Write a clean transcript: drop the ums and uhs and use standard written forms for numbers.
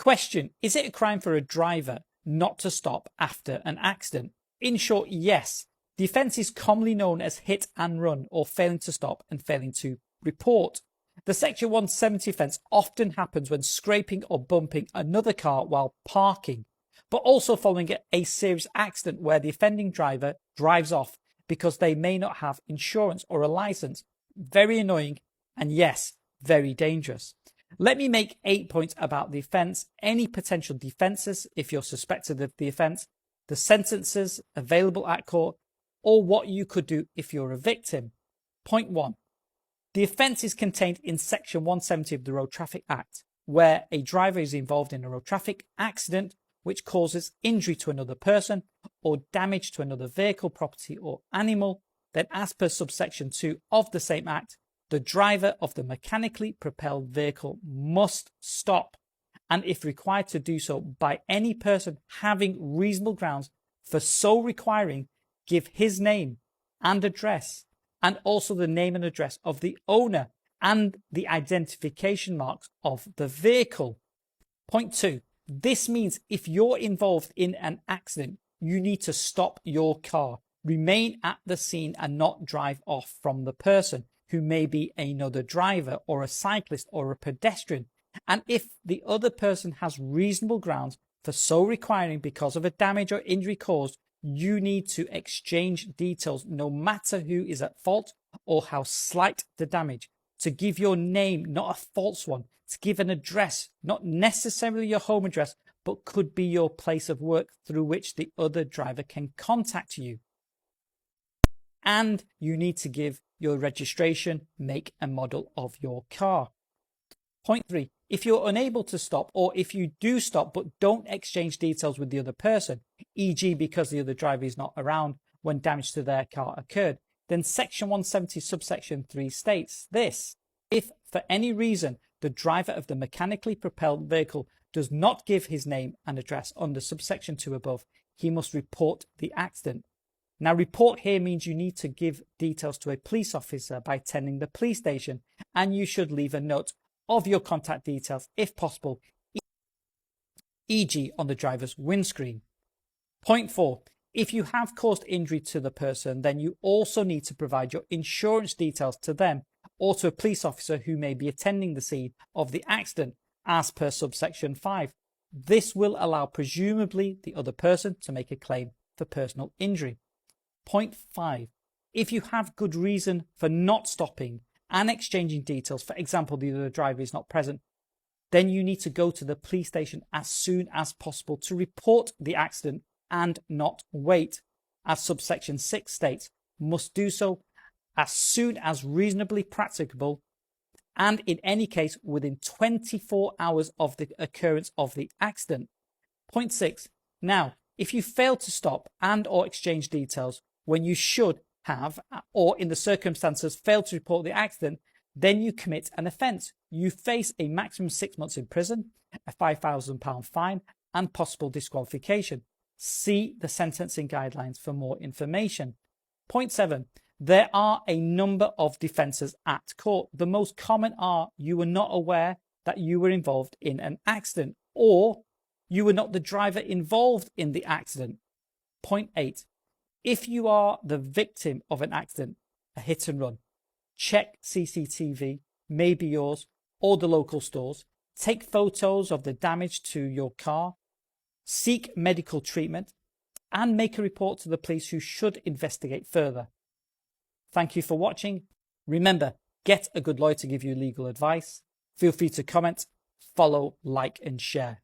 Question: is it a crime for a driver not to stop after an accident? In short, yes. The offence is commonly known as hit and run, or failing to stop and failing to report. The Section 170 offence often happens when scraping or bumping another car while parking, but also following a serious accident where the offending driver drives off because they may not have insurance or a licence. Very annoying, and yes, very dangerous. Let me make 8 points about the offence, any potential defences if you're suspected of the offence, the sentences available at court, or what you could do if you're a victim. Point 1. The offence is contained in Section 170 of the Road Traffic Act, where a driver is involved in a road traffic accident which causes injury to another person or damage to another vehicle, property or animal. Then, as per subsection 2 of the same Act, the driver of the mechanically propelled vehicle must stop, and if required to do so by any person having reasonable grounds for so requiring, give his name and address, and also the name and address of the owner and the identification marks of the vehicle. Point 2. This means if you're involved in an accident, you need to stop your car, remain at the scene and not drive off from the person, who may be another driver or a cyclist or a pedestrian. And if the other person has reasonable grounds for so requiring because of a damage or injury caused, you need to exchange details no matter who is at fault or how slight the damage, to give your name, not a false one, to give an address, not necessarily your home address, but could be your place of work through which the other driver can contact you. And you need to give your registration, make and model of your car. Point 3. If you're unable to stop, or if you do stop but don't exchange details with the other person, e.g. because the other driver is not around when damage to their car occurred, then Section 170 subsection 3 states this: if for any reason the driver of the mechanically propelled vehicle does not give his name and address under subsection 2 above, he must report the accident. Now, report here means you need to give details to a police officer by attending the police station, and you should leave a note of your contact details if possible, e.g. on the driver's windscreen. Point 4. If you have caused injury to the person, then you also need to provide your insurance details to them or to a police officer who may be attending the scene of the accident as per subsection 5. This will allow presumably the other person to make a claim for personal injury. Point 5. If you have good reason for not stopping and exchanging details, for example, the other driver is not present, then you need to go to the police station as soon as possible to report the accident and not wait. As subsection 6 states, must do so as soon as reasonably practicable, and in any case within 24 hours of the occurrence of the accident. Point 6. Now, if you fail to stop and or exchange details when you should have, or in the circumstances fail to report the accident, then you commit an offence. You face a maximum 6 months in prison, a £5,000 fine, and possible disqualification. See the sentencing guidelines for more information. Point 7. There are a number of defences at court. The most common are you were not aware that you were involved in an accident, or you were not the driver involved in the accident. Point 8. If you are the victim of an accident, a hit and run, check CCTV, maybe yours or the local stores, take photos of the damage to your car, seek medical treatment, and make a report to the police, who should investigate further. Thank you for watching. Remember, get a good lawyer to give you legal advice. Feel free to comment, follow, like and share.